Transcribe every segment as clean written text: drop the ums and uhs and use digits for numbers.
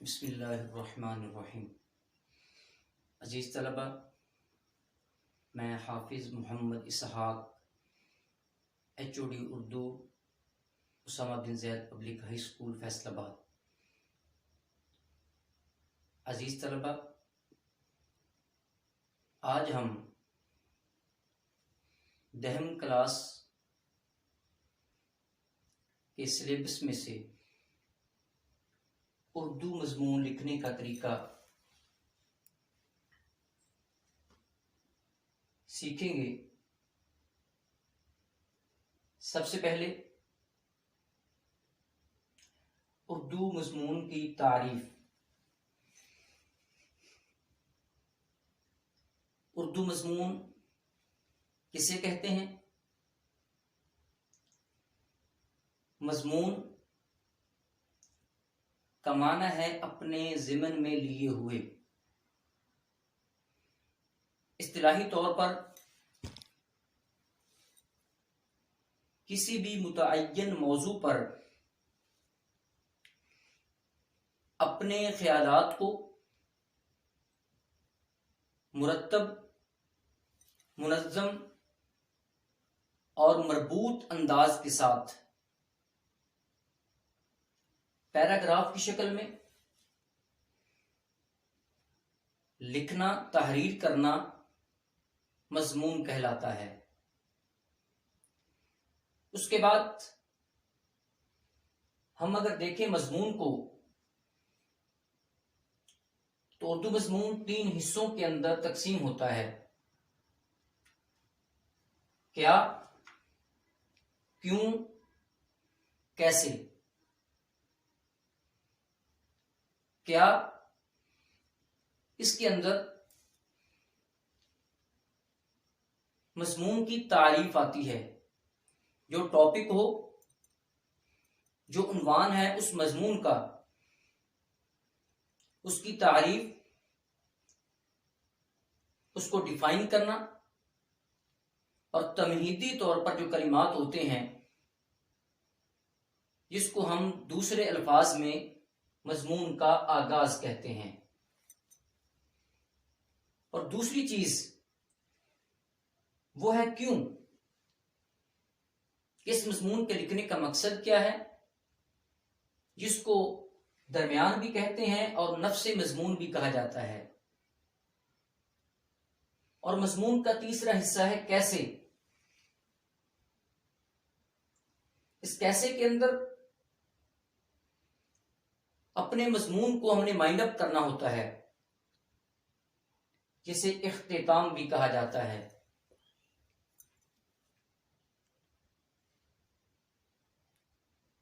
बिस्मिल्लाहिर्रहमानिर्रहीम। अजीज़ तलबा, मैं हाफिज़ मोहम्मद इसहाक HOD उर्दू उसामा बिन ज़ैद पब्लिक हाई स्कूल फैसलाबाद। अजीज़ तलबा, आज हम 10वीं क्लास के सिलेबस में से उर्दू मज़मून लिखने का तरीका सीखेंगे। सबसे पहले उर्दू मज़मून की तारीफ। उर्दू मज़मून किसे कहते हैं? मज़मून का माना है अपने ज़िमन में लिए हुए। इस्तिलाही तौर पर किसी भी मुतअय्यन मौजू पर अपने ख्यालात को मुरत्तब, मुनज़्ज़म और मरबूत अंदाज के साथ पैराग्राफ की शक्ल में लिखना, तहरीर करना मज़मून कहलाता है। उसके बाद हम अगर देखें मज़मून को, तो उर्दू मज़मून 3 हिस्सों के अंदर तकसीम होता है। क्या, क्यों, कैसे। क्या, इसके अंदर मज़मून की तारीफ आती है। जो टॉपिक हो, जो उन्वान है उस मज़मून का, उसकी तारीफ, उसको डिफाइन करना, और तमहीदी तौर पर जो कलिमात होते हैं जिसको हम दूसरे अल्फाज में मज़मून का आगाज कहते हैं। और दूसरी चीज वो है क्यों। इस मज़मून के लिखने का मकसद क्या है, जिसको दरमियान भी कहते हैं और नफ्से मज़मून भी कहा जाता है। और मज़मून का तीसरा हिस्सा है कैसे। इस कैसे के अंदर अपने मज़मून को हमने माइंड अप करना होता है, जिसे इख्तिताम भी कहा जाता है।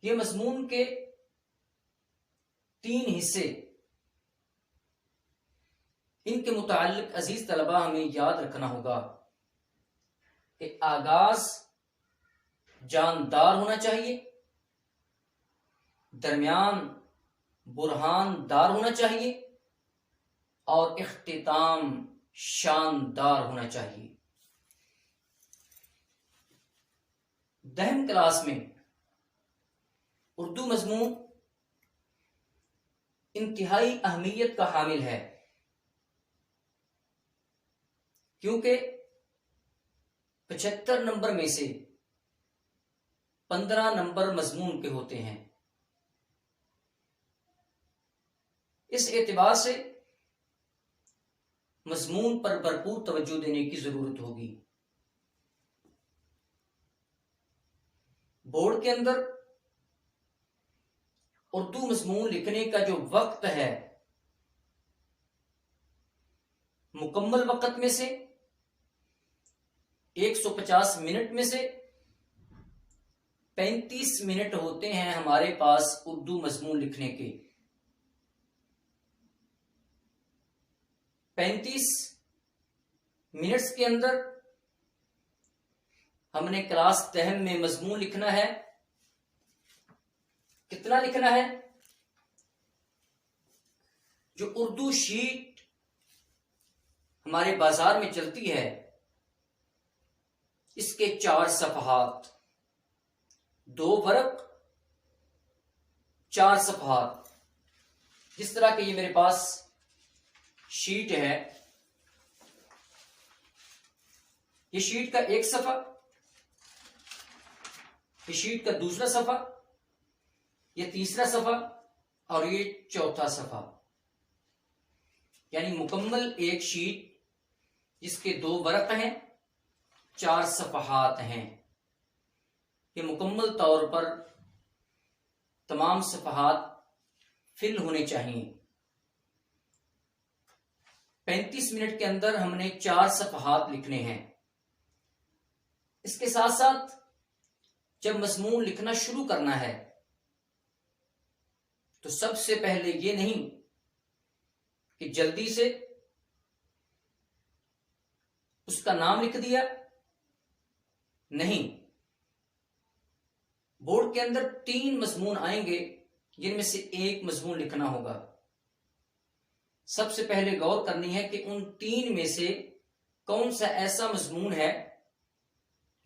ये मज़मून के 3 हिस्से, इनके मुताल्लिक अजीज तलबा हमें याद रखना होगा कि आगाज जानदार होना चाहिए, दरमियान बुरहानदार होना चाहिए और इख्तिताम शानदार होना चाहिए। 10वीं क्लास में उर्दू मज़मून इंतहाई अहमियत का हामिल है, क्योंकि 75 नंबर में से 15 नंबर मज़मून के होते हैं। इस एतबार से मज़मून पर भरपूर तवज्जो देने की जरूरत होगी। बोर्ड के अंदर उर्दू मज़मून लिखने का जो वक्त है, मुकम्मल वक्त में से 150 मिनट में से 35 मिनट होते हैं हमारे पास उर्दू मज़मून लिखने के। 35 मिनट्स के अंदर हमने क्लास 10 में मज़मून लिखना है। कितना लिखना है? जो उर्दू शीट हमारे बाजार में चलती है, इसके 4 सफ़हात, 2 वर्क, 4 सफ़हात, जिस तरह के ये मेरे पास शीट है, ये शीट का एक सफा, ये शीट का दूसरा सफा, ये तीसरा सफा और ये चौथा सफा, यानी मुकम्मल एक शीट जिसके 2 वरक हैं, 4 सफहात हैं। ये मुकम्मल तौर पर तमाम सफहात फिल होने चाहिए। 35 मिनट के अंदर हमने 4 सफहात लिखने हैं। इसके साथ साथ जब मज़मून लिखना शुरू करना है तो सबसे पहले ये नहीं कि जल्दी से उसका नाम लिख दिया, नहीं, बोर्ड के अंदर 3 मज़मून आएंगे जिनमें से एक मज़मून लिखना होगा। सबसे पहले गौर करनी है कि उन 3 में से कौन सा ऐसा मज़मून है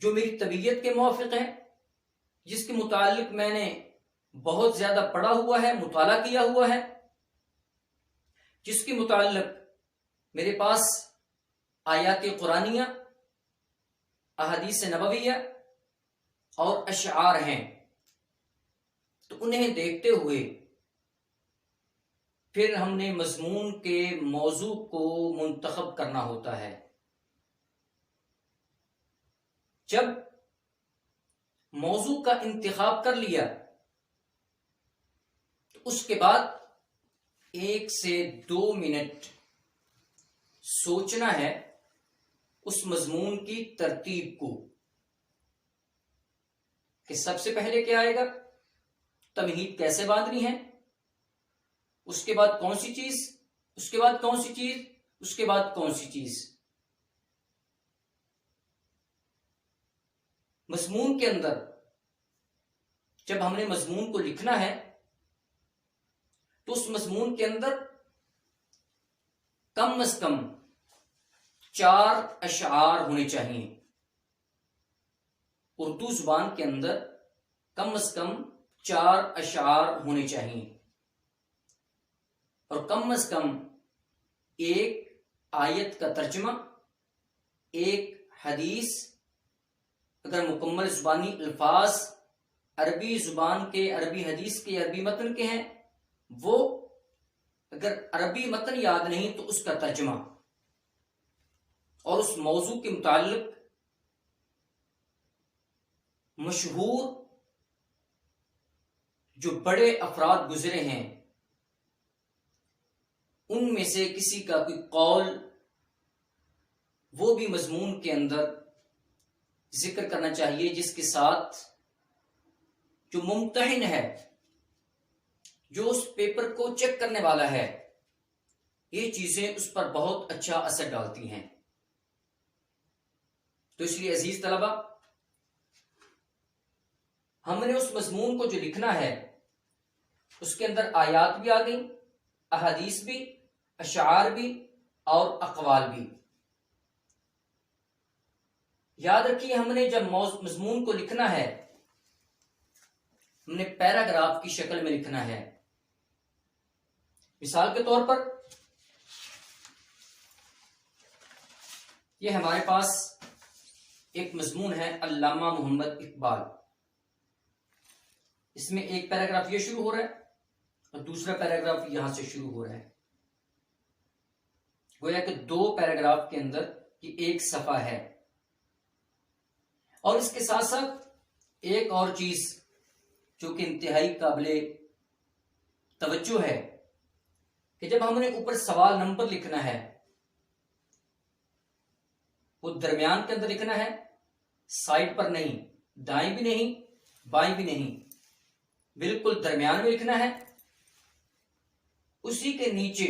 जो मेरी तबीयत के मुवाफिक है, जिसके मुतालिक मैंने बहुत ज्यादा पढ़ा हुआ है, मुताला किया हुआ है, जिसके मुतालिक मेरे पास आयात कुरानिया, अहादीस नबविया और अशआर हैं। तो उन्हें देखते हुए फिर हमने मज़मून के मौजू को मुंतखब करना होता है। जब मौजू का इंतखाब कर लिया तो उसके बाद 1 से 2 मिनट सोचना है उस मज़मून की तरतीब को कि सबसे पहले क्या आएगा, तमहीद कैसे बांधनी है, उसके बाद कौन सी चीज, उसके बाद कौन सी चीज, उसके बाद कौन सी चीज। मज़मून के अंदर जब हमने मज़मून को लिखना है तो उस मज़मून के अंदर कम से कम 4 अशआर होने चाहिए। उर्दू जुबान के अंदर कम से कम 4 अशआर होने चाहिए और कम से कम 1 आयत का तर्जमा, 1 हदीस, अगर मुकम्मल जुबानी अल्फाज अरबी जुबान के, अरबी हदीस के, अरबी मतन के हैं वो, अगर अरबी मतन याद नहीं तो उसका तर्जमा, और उस मौजू के मुताल्लिक मशहूर जो बड़े अफराद गुजरे हैं उनमें से किसी का कोई कौल वो भी मज़मून के अंदर जिक्र करना चाहिए, जिसके साथ जो मुम्तहिन है, जो उस पेपर को चेक करने वाला है, ये चीजें उस पर बहुत अच्छा असर डालती हैं। तो इसलिए अजीज तलबा, हमने उस मज़मून को जो लिखना है उसके अंदर आयात भी आ गई, अहादीस भी, अशार भी और अक़वाल भी। याद रखिए, हमने जब मज़मून को लिखना है हमने पैराग्राफ की शक्ल में लिखना है। मिसाल के तौर पर यह हमारे पास एक मज़मून है अल्लामा मोहम्मद इकबाल। इसमें एक पैराग्राफ ये शुरू हो रहा है और दूसरा पैराग्राफ यहां से शुरू हो रहा है। गोया कि 2 पैराग्राफ के अंदर ये एक सफा है। और इसके साथ साथ एक और चीज जो कि इंतहाई काबिले तवज्जो है कि जब हमने ऊपर सवाल नंबर लिखना है वो दरमियान के अंदर लिखना है, साइड पर नहीं, दाएं भी नहीं, बाएं भी नहीं, बिल्कुल दरमियान में लिखना है। उसी के नीचे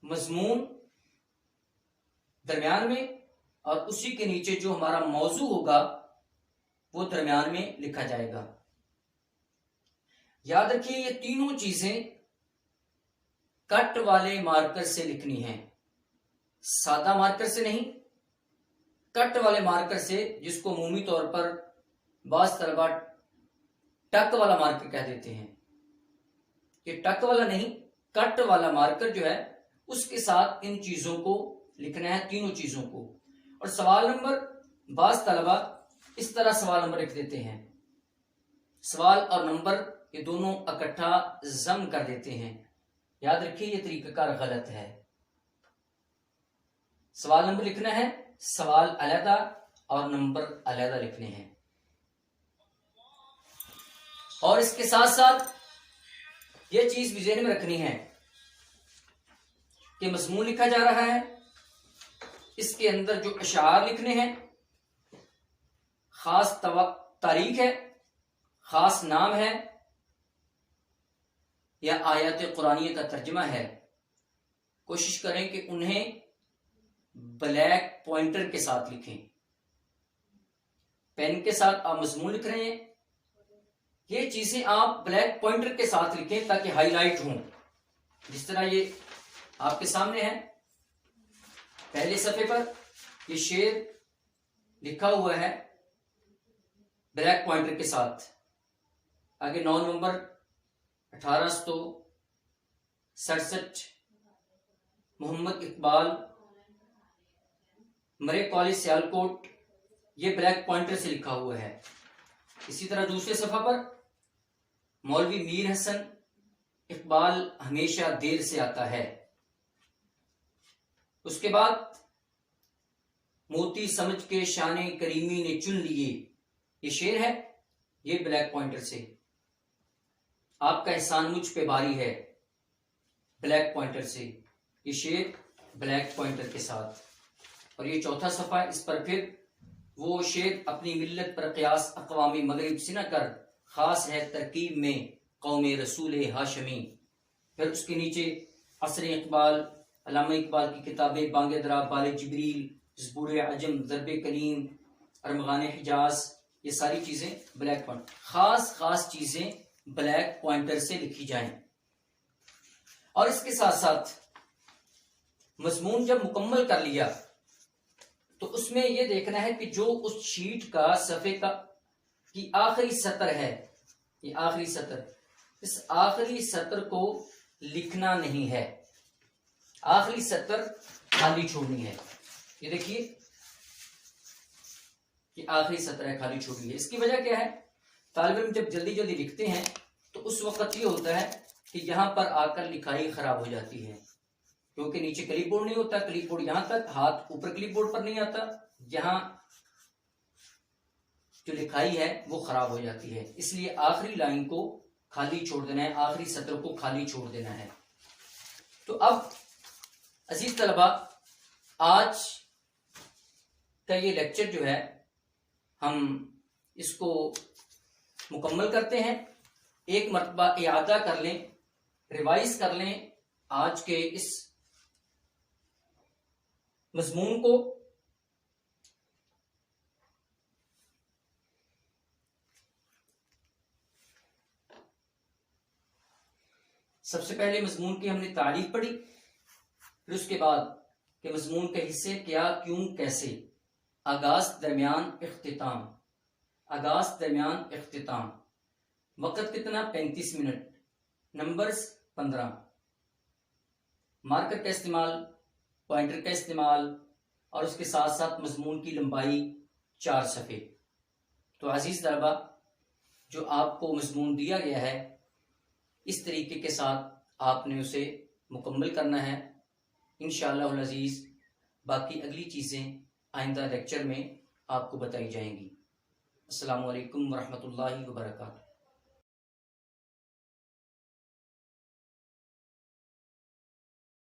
मज़मून दरमियान में और उसी के नीचे जो हमारा मौजू होगा वो दरमियान में लिखा जाएगा। याद रखिए, ये तीनों चीजें कट वाले मार्कर से लिखनी है, सादा मार्कर से नहीं, कट वाले मार्कर से, जिसको अमूमी तौर पर बाज़ तलबा टक वाला मार्कर कह देते हैं। ये टक वाला नहीं, कट वाला मार्कर जो है उसके साथ इन चीजों को लिखना है, तीनों चीजों को। और सवाल नंबर, बाज तलबा इस तरह सवाल नंबर लिख देते हैं, सवाल और नंबर ये दोनों इकट्ठा जम कर देते हैं। याद रखिए ये तरीकाकार गलत है। सवाल नंबर लिखना है, सवाल अलहदा और नंबर अलहदा लिखने हैं। और इसके साथ साथ ये चीज भी ज़हन में रखनी है कि मज़मून लिखा जा रहा है, इसके अंदर जो अशार लिखने हैं, खास तारीख है, खास नाम है या आयत कुरानिया का तर्जमा है, कोशिश करें कि उन्हें ब्लैक पॉइंटर के साथ लिखें। पेन के साथ आप मज़मून लिख रहे हैं, ये चीजें आप ब्लैक पॉइंटर के साथ लिखें ताकि हाईलाइट हों। जिस तरह ये आपके सामने है, पहले सफे पर ये शेर लिखा हुआ है ब्लैक पॉइंटर के साथ। आगे 9 नवंबर 1867 मोहम्मद इकबाल, मरे कॉलेज सियालकोट, ये ब्लैक पॉइंटर से लिखा हुआ है। इसी तरह दूसरे सफा पर मौलवी मीर हसन, इकबाल हमेशा देर से आता है। उसके बाद मोती समझ के शाने करीमी ने चुन लिए, ये शेर है, ये ब्लैक पॉइंटर से। आपका एहसान मुझ पे भारी है, ब्लैक पॉइंटर से, ये शेर ब्लैक पॉइंटर के साथ। और ये चौथा सफा है, इस पर फिर वो शेर अपनी मिल्लत पर क़यास अक़वामी मगरिब से न कर, खास है तरकीब में कौमे रसूल हाशमी। फिर उसके नीचे असर इकबाल, अल्लामा इकबाल की किताबें, बांगे दरा, बाले जिब्रील, ज़बूर अजम, दरबे करीम, अरमगान हिजाज, ये सारी चीजें ब्लैक पॉइंट, खास चीजें ब्लैक पॉइंटर से लिखी जाएं। और इसके साथ साथ मजमून जब मुकम्मल कर लिया तो उसमें यह देखना है कि जो उस शीट का सफ़े का की आखिरी सतर है, ये आखिरी सतर, इस आखिरी सतर को लिखना नहीं है, आखिरी सतर खाली छोड़नी है। ये देखिए कि आखिरी सतर है, खाली छोड़नी है। इसकी वजह क्या है, तालिब इल्म जब जल्दी जल्दी लिखते हैं तो उस वक्त ये होता है कि यहां पर आकर लिखाई खराब हो जाती है, क्योंकि नीचे क्लिपबोर्ड नहीं होता, क्लिपबोर्ड यहां तक, हाथ ऊपर क्लिपबोर्ड पर नहीं आता, यहां जो लिखाई है वो खराब हो जाती है। इसलिए आखिरी लाइन को खाली छोड़ देना है, आखिरी सत्र को खाली छोड़ देना है। तो अब अजीज तलबा, आज का ये लेक्चर जो है हम इसको मुकम्मल करते हैं। एक मरतबा इआदा कर लें, रिवाइज कर लें आज के इस मजमून को। सबसे पहले मजमून की हमने तारीफ पढ़ी, फिर उसके बाद के मजमून के हिस्से क्या, क्यों, कैसे, आगाज, दरमियान, इख्तिताम, आगाज, दरमियान, इख्तिताम, वक्त कितना 35 मिनट, नंबर्स 15, मार्कर का इस्तेमाल, पॉइंटर का इस्तेमाल, और उसके साथ साथ मजमून की लंबाई 4 सफ़े। तो अजीज तलबा, जो आपको मजमून दिया गया है इस तरीके के साथ आपने उसे मुकम्मल करना है। इंशाअल्लाह अज़ीज़ बाकी अगली चीज़ें आइंदा लेक्चर में आपको बताई जाएंगी। अस्सलामु अलैकुम वरहमतुल्लाहि वबरकातुहू।